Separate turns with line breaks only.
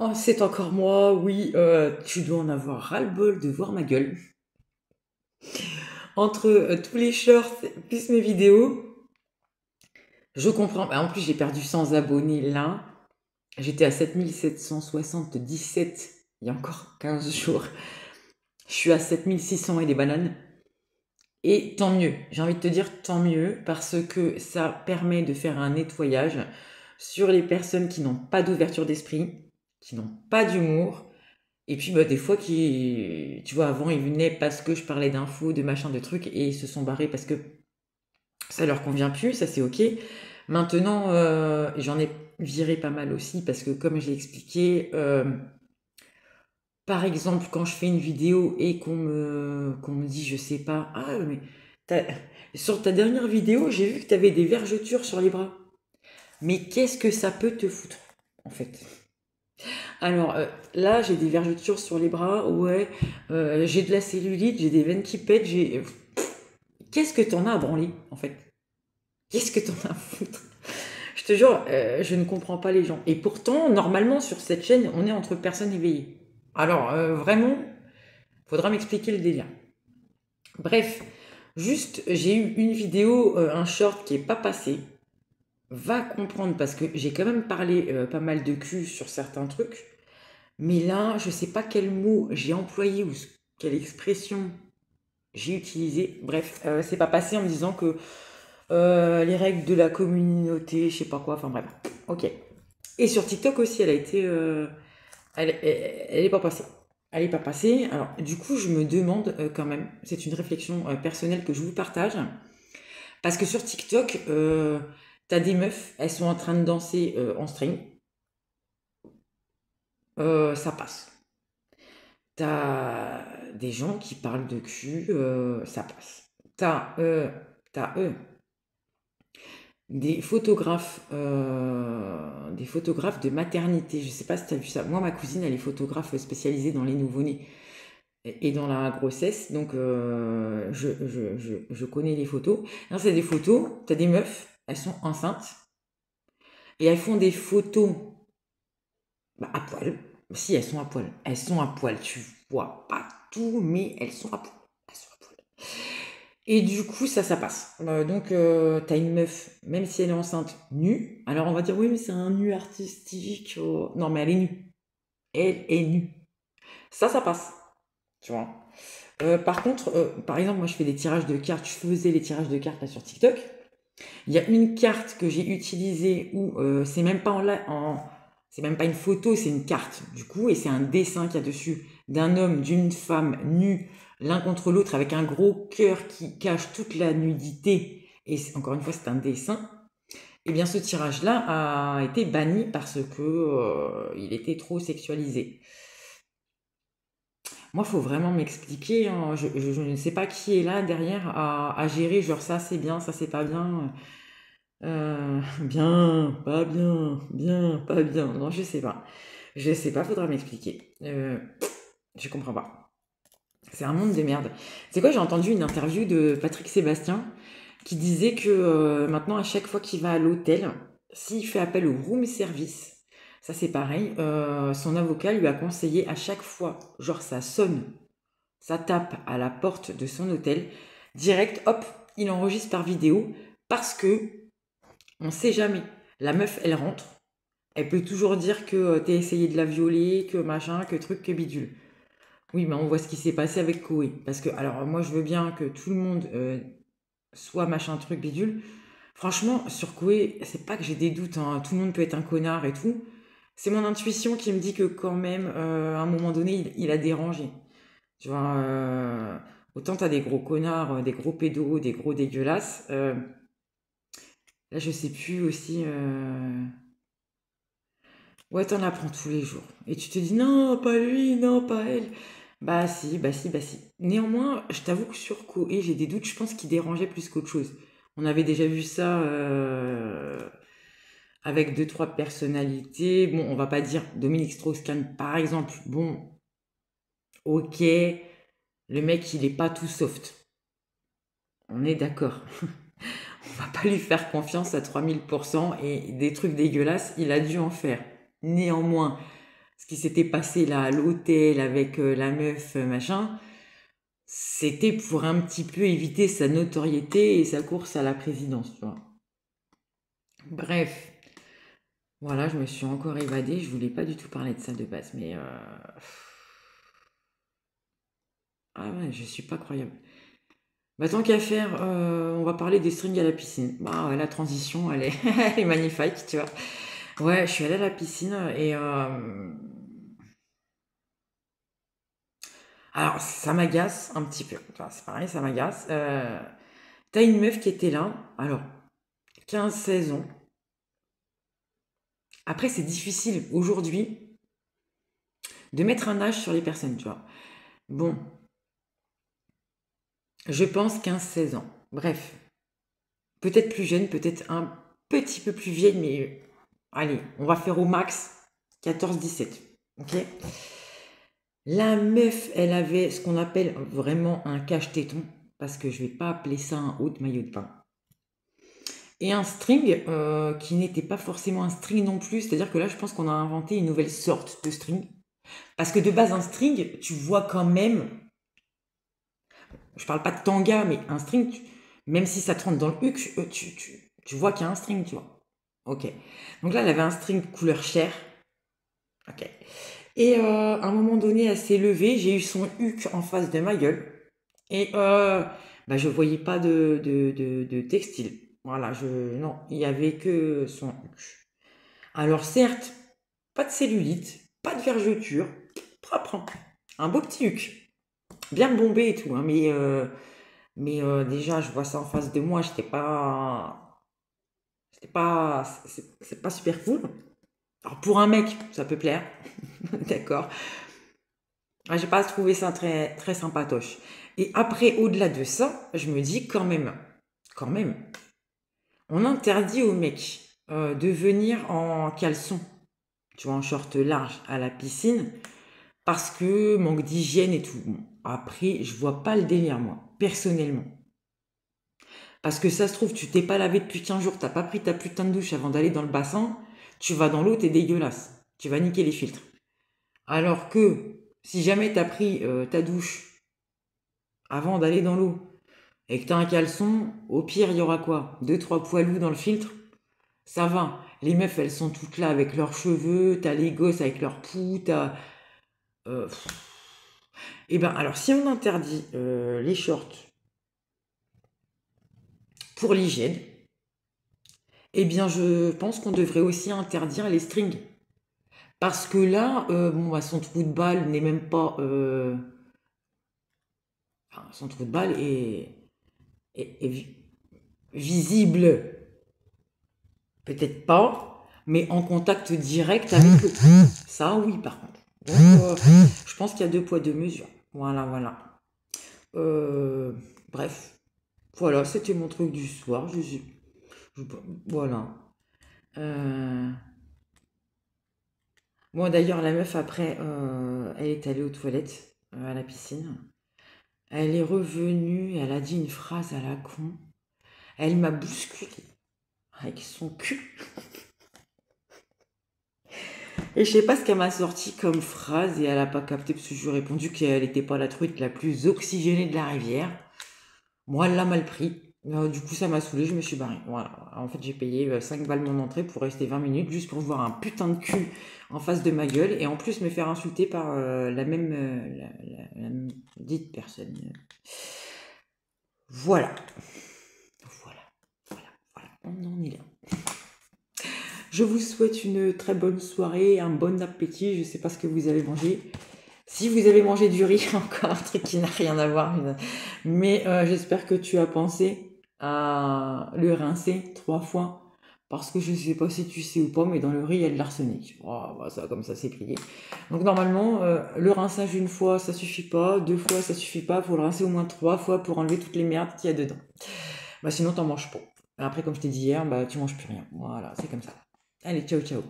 Oh, c'est encore moi, oui, tu dois en avoir ras-le-bol de voir ma gueule. Entre tous les shorts plus mes vidéos, je comprends. Bah, en plus, j'ai perdu 100 abonnés là. J'étais à 7 777 il y a encore 15 jours. Je suis à 7 600 et des bananes. Et tant mieux, j'ai envie de te dire tant mieux, parce que ça permet de faire un nettoyage sur les personnes qui n'ont pas d'ouverture d'esprit, qui n'ont pas d'humour. Et puis bah, des fois qui, tu vois, avant ils venaient parce que je parlais d'infos, de machin, de trucs, et ils se sont barrés parce que ça leur convient plus, ça c'est ok. Maintenant, j'en ai viré pas mal aussi parce que comme j'ai expliqué, par exemple quand je fais une vidéo et qu'on me dit, je sais pas, ah mais t'as- sur ta dernière vidéo j'ai vu que tu avais des vergetures sur les bras. Mais qu'est-ce que ça peut te foutre en fait? Alors là, j'ai des vergetures sur les bras, ouais, j'ai de la cellulite, j'ai des veines qui pètent, j'ai. Qu'est-ce que t'en as à branler, en fait? Qu'est-ce que t'en as à foutre? Je te jure, je ne comprends pas les gens. Et pourtant, normalement, sur cette chaîne, on est entre personnes éveillées. Alors, vraiment, faudra m'expliquer le délire. Bref, juste, j'ai eu une vidéo, un short qui est pas passé. Va comprendre, parce que j'ai quand même parlé pas mal de cul sur certains trucs. Mais là, je sais pas quel mot j'ai employé ou quelle expression j'ai utilisé. Bref, c'est pas passé en me disant que les règles de la communauté, je sais pas quoi, enfin bref. Ok. Et sur TikTok aussi, elle a été. Elle est pas passée. Elle est pas passée. Alors, du coup, je me demande quand même, c'est une réflexion personnelle que je vous partage, parce que sur TikTok, t'as des meufs, elles sont en train de danser en string, ça passe. T'as des gens qui parlent de cul, ça passe. T'as des photographes de maternité. Je sais pas si tu as vu ça. Moi, ma cousine, elle est photographe spécialisée dans les nouveau-nés et dans la grossesse, donc je connais les photos. Non, c'est des photos, tu as des meufs, elles sont enceintes et elles font des photos bah, à poil. Si, elles sont à poil. Elles sont à poil. Tu vois pas tout, mais elles sont à poil. Elles sont à poil. Et du coup, ça passe. Donc, t'as une meuf, même si elle est enceinte, nue. Alors, on va dire, oui, mais c'est un nu artistique. Oh. Non, mais elle est nue. Elle est nue. Ça passe. Tu vois. Par contre, par exemple, moi, je fais des tirages de cartes. Je faisais les tirages de cartes là sur TikTok. Il y a une carte que j'ai utilisée où c'est même pas c'est même pas une photo, c'est une carte du coup, et c'est un dessin qu'il y a dessus d'un homme, d'une femme nus l'un contre l'autre avec un gros cœur qui cache toute la nudité. Et encore une fois, c'est un dessin. Et bien, ce tirage-là a été banni parce que il était trop sexualisé. Moi, il faut vraiment m'expliquer, hein. Je ne sais pas qui est là derrière à gérer, genre ça c'est bien, ça c'est pas bien. Bien, pas bien. Non, je sais pas. Je sais pas, faudra m'expliquer. Je comprends pas. C'est un monde de merde. C'est quoi, j'ai entendu une interview de Patrick Sébastien qui disait que maintenant, à chaque fois qu'il va à l'hôtel, s'il fait appel au room service, ça c'est pareil, son avocat lui a conseillé à chaque fois, genre ça sonne, ça tape à la porte de son hôtel, direct, hop, il enregistre par vidéo parce que on sait jamais. La meuf, elle rentre. Elle peut toujours dire que t'as essayé de la violer, que machin, que truc, que bidule. Oui, mais on voit ce qui s'est passé avec Koé. Parce que, alors, moi, je veux bien que tout le monde soit machin, truc, bidule. Franchement, sur Koé, c'est pas que j'ai des doutes, hein. Tout le monde peut être un connard et tout. C'est mon intuition qui me dit que, quand même, à un moment donné, il a dérangé. Tu vois, autant t'as des gros connards, des gros pédos, des gros dégueulasses. Là, je sais plus aussi. Ouais, t'en apprends tous les jours. Et tu te dis non, pas lui, non, pas elle. Bah si, bah si, bah si. Néanmoins, je t'avoue que sur Koé, j'ai des doutes, je pense qu'il dérangeait plus qu'autre chose. On avait déjà vu ça avec deux, trois personnalités. Bon, on va pas dire Dominique Strauss-Kahn, par exemple. Bon, ok, le mec, il est pas tout soft. On est d'accord. On va pas lui faire confiance à 3000% et des trucs dégueulasses, il a dû en faire. Néanmoins, ce qui s'était passé là à l'hôtel avec la meuf, machin, c'était pour un petit peu éviter sa notoriété et sa course à la présidence, tu vois. Bref, voilà, je me suis encore évadée. Je voulais pas du tout parler de ça de base, mais ah ouais, je suis pas croyable. Bah, tant qu'à faire, on va parler des strings à la piscine. Bah ouais, la transition, elle est, elle est magnifique, tu vois. Ouais, je suis allée à la piscine et alors ça m'agace un petit peu. Enfin, c'est pareil, ça m'agace. T'as une meuf qui était là, alors 15-16 ans. Après, c'est difficile aujourd'hui de mettre un âge sur les personnes, tu vois. Bon, je pense 15-16 ans. Bref, peut-être plus jeune, peut-être un petit peu plus vieille, mais allez, on va faire au max 14-17. Ok. La meuf, elle avait ce qu'on appelle vraiment un cache-téton, parce que je vais pas appeler ça un haut de maillot de bain. Et un string qui n'était pas forcément un string non plus, c'est-à-dire que là, je pense qu'on a inventé une nouvelle sorte de string. Parce que de base, un string, tu vois quand même, je parle pas de tanga, mais un string, même si ça te rentre dans le huc, tu vois qu'il y a un string, tu vois. Ok. Donc là, elle avait un string couleur chair. Ok. Et à un moment donné, elle s'est levée, j'ai eu son huc en face de ma gueule. Et bah, je voyais pas de textile. Voilà, non, il y avait que son huc. Alors certes, pas de cellulite, pas de vergeture, propre, hein. Un beau petit huc, bien bombé et tout, hein, mais déjà, je vois ça en face de moi, c'est pas super cool. Alors pour un mec, ça peut plaire, d'accord. Ah, j'ai pas trouvé ça très, très sympatoche. Et après, au-delà de ça, je me dis quand même, on interdit aux mecs de venir en caleçon, tu vois, en short large à la piscine, parce que manque d'hygiène et tout. Bon, après, je vois pas le délire, moi, personnellement. Parce que ça se trouve, tu t'es pas lavé depuis 15 jours, t'as pas pris ta putain de douche avant d'aller dans le bassin, tu vas dans l'eau, t'es dégueulasse. Tu vas niquer les filtres. Alors que, si jamais t'as pris ta douche avant d'aller dans l'eau, et que t'as un caleçon, au pire, il y aura quoi? Deux, trois poilous dans le filtre? Ça va. Les meufs, elles sont toutes là avec leurs cheveux, t'as les gosses avec leurs poux, t'as... euh, Eh ben, alors, si on interdit les shorts pour l'hygiène, eh bien, je pense qu'on devrait aussi interdire les strings. Parce que là, bon, bah, son trou de balle n'est même pas... enfin, son trou de balle est visible, peut-être pas, mais en contact direct avec l'eau. Ça, oui, par contre. Donc, je pense qu'il y a deux poids, deux mesures. Voilà, voilà. Euh, bref, voilà, c'était mon truc du soir. Je- voilà. Euh, Moi, d'ailleurs, la meuf, après, elle est allée aux toilettes, à la piscine. Elle est revenue, elle a dit une phrase à la con. Elle m'a bousculé avec son cul. Et je sais pas ce qu'elle m'a sorti comme phrase et elle a pas capté parce que je lui ai répondu qu'elle n'était pas la truite la plus oxygénée de la rivière. Moi, elle l'a mal pris. Du coup, ça m'a saoulé, je me suis barrée. Voilà. En fait, j'ai payé 5 balles mon entrée pour rester 20 minutes juste pour voir un putain de cul en face de ma gueule et en plus me faire insulter par la même dite personne. Voilà. Voilà. Voilà. Voilà. On en est là. Je vous souhaite une très bonne soirée, un bon appétit. Je ne sais pas ce que vous avez mangé. Si vous avez mangé du riz, encore un truc qui n'a rien à voir. Mais j'espère que tu as pensé à le rincer 3 fois. Parce que je ne sais pas si tu sais ou pas, mais dans le riz, il y a de l'arsenic. Oh, bah ça, comme ça, c'est plié. Donc normalement, le rinçage une fois, ça suffit pas. 2 fois, ça suffit pas. Il faut le rincer au moins 3 fois pour enlever toutes les merdes qu'il y a dedans. Bah sinon, t'en manges pas. Après, comme je t'ai dit hier, bah tu manges plus rien. Voilà, c'est comme ça. Allez, ciao, ciao.